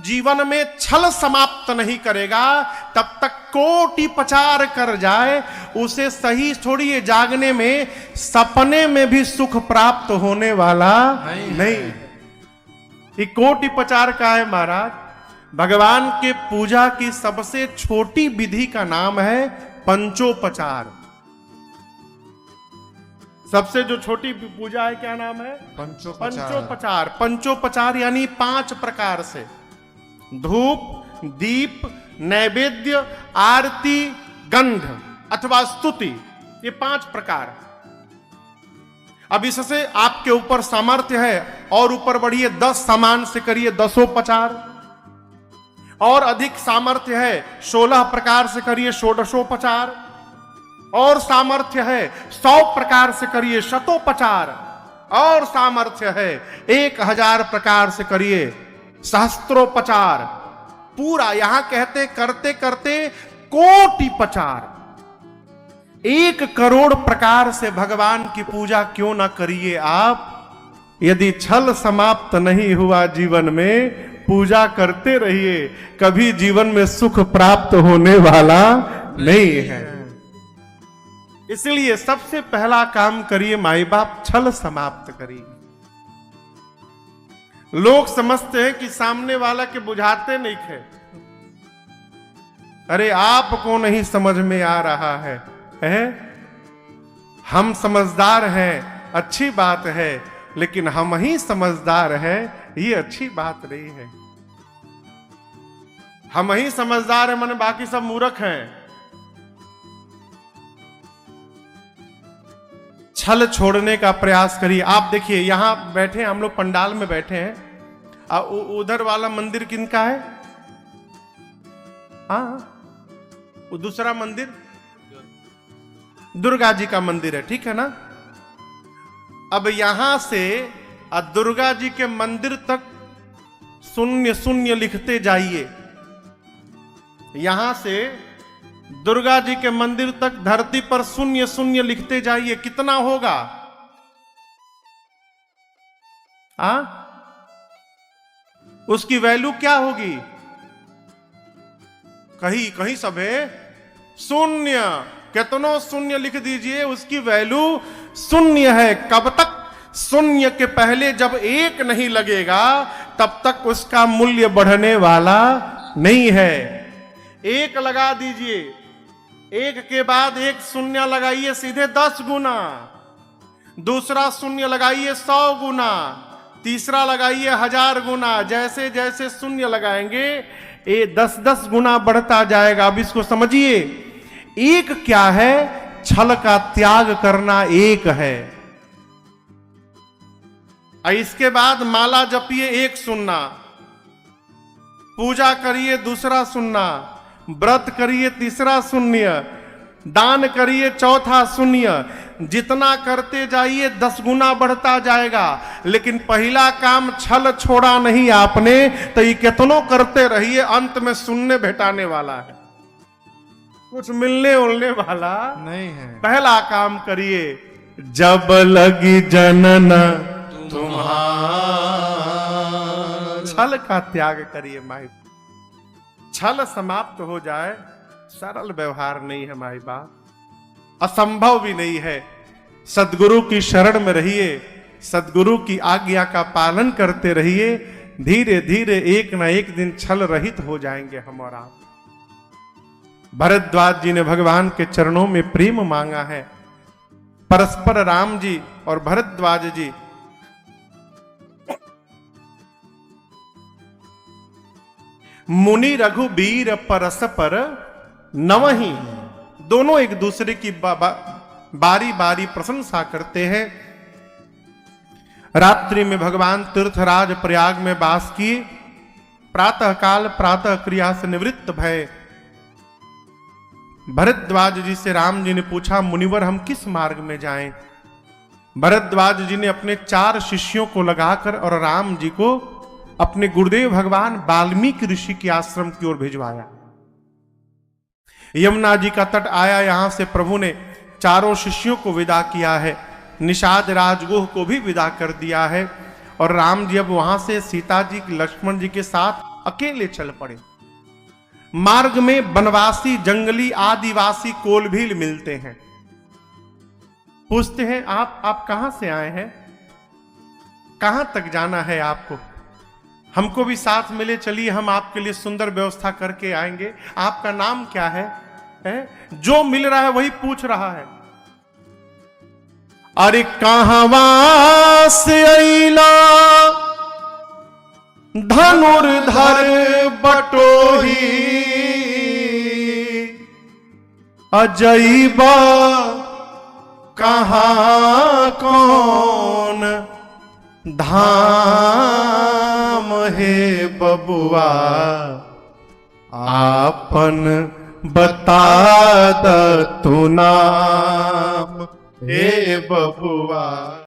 जीवन में छल समाप्त नहीं करेगा, तब तक कोटि प्रचार कर जाए उसे सही छोड़िए, जागने में सपने में भी सुख प्राप्त होने वाला नहीं। ये कोटि प्रचार का है महाराज। भगवान के पूजा की सबसे छोटी विधि का नाम है पंचोपचार। सबसे जो छोटी पूजा है क्या नाम है? पंचोपचार। पंचोपचार यानी 5 प्रकार से, धूप, दीप, नैवेद्य, आरती, गंध अथवा स्तुति, ये 5 प्रकार। अब इससे आपके ऊपर सामर्थ्य है और ऊपर बढ़िए, 10 सामान से करिए 10ओपचार, और अधिक सामर्थ्य है 16 प्रकार से करिए 16ओपचार, और सामर्थ्य है 100 प्रकार से करिए शतोपचार, और सामर्थ्य है 1000 प्रकार से करिए सहस्त्रोपचार। पूरा यहां कहते करते करते कोटि प्रचार, 1 करोड़ प्रकार से भगवान की पूजा क्यों ना करिए आप। यदि छल समाप्त नहीं हुआ जीवन में, पूजा करते रहिए, कभी जीवन में सुख प्राप्त होने वाला नहीं है। इसलिए सबसे पहला काम करिए माई बाप, छल समाप्त करिए। लोग समझते हैं कि सामने वाला के बुझाते नहीं थे। अरे आपको नहीं समझ में आ रहा है? हम समझदार हैं, अच्छी बात है, लेकिन हम ही समझदार हैं, ये अच्छी बात नहीं है। हम ही समझदार हैं माने बाकी सब मूर्ख हैं। छल छोड़ने का प्रयास करिए। आप देखिए यहां बैठे, हम लोग पंडाल में बैठे हैं, उधर वाला मंदिर किनका है? हाँ, वो दूसरा मंदिर दुर्गा जी का मंदिर है, ठीक है ना। अब यहां से दुर्गा जी के मंदिर तक 0 0 लिखते जाइए। यहां से दुर्गा जी के मंदिर तक धरती पर 0 0 लिखते जाइए, कितना होगा? उसकी वैल्यू क्या होगी? कहीं सबे 0, कितनों 0 लिख दीजिए, उसकी वैल्यू 0 है। कब तक? 0 के पहले जब 1 नहीं लगेगा तब तक उसका मूल्य बढ़ने वाला नहीं है। 1 लगा दीजिए, 1 के बाद 1 0 लगाइए सीधे 10 गुना, दूसरा 0 लगाइए 100 गुना, तीसरा लगाइए 1000 गुना। जैसे जैसे 0 लगाएंगे ये 10-10 गुना बढ़ता जाएगा। अब इसको समझिए, 1 क्या है? छल का त्याग करना 1 है। इसके बाद माला जपिए 1 0, पूजा करिए 2रा 0, व्रत करिए 3रा 0, दान करिए 4था 0। जितना करते जाइए 10 गुना बढ़ता जाएगा। लेकिन पहला काम छल छोड़ा नहीं आपने, तो ये कितनों करते रहिए, अंत में 0 भेटाने वाला है, कुछ मिलने उलने वाला नहीं है। पहला काम करिए, जब लगी जनन तुम्हारा, छल का त्याग करिए माई। छल समाप्त हो जाए, सरल व्यवहार नहीं है माई बाप, असंभव भी नहीं है। सदगुरु की शरण में रहिए, सदगुरु की आज्ञा का पालन करते रहिए। धीरे धीरे एक न एक दिन छल रहित हो जाएंगे हम और आप। भरद्वाज जी ने भगवान के चरणों में प्रेम मांगा है। परस्पर राम जी और भरद्वाज जी मुनि रघुबीर परस्पर नवहि, दोनों एक दूसरे की बारी बारी प्रशंसा करते हैं। रात्रि में भगवान तीर्थराज प्रयाग में वास किए। प्रातः काल प्रातः क्रिया से निवृत्त भय। भरद्वाज जी से राम जी ने पूछा, मुनिवर हम किस मार्ग में जाएं? भरद्वाज जी ने अपने 4 शिष्यों को लगाकर और राम जी को अपने गुरुदेव भगवान वाल्मीकि ऋषि के आश्रम की ओर भिजवाया। यमुना जी का तट आया, यहां से प्रभु ने 4 शिष्यों को विदा किया है। निषाद राजगुह को भी विदा कर दिया है। और राम जी अब वहां से सीता जी लक्ष्मण जी के साथ अकेले चल पड़े। मार्ग में बनवासी, जंगली, आदिवासी कोलभील मिलते हैं। पूछते हैं आप कहां से आए हैं, कहां तक जाना है आपको, हमको भी साथ मिले, चलिए हम आपके लिए सुंदर व्यवस्था करके आएंगे। आपका नाम क्या है? जो मिल रहा है वही पूछ रहा है। अरे कहवा से अइला धनुर्धर बटोही, अजैबा कहाँ कौन धाम है बबुआ, आपन बता द तू नाम हे बबुआ।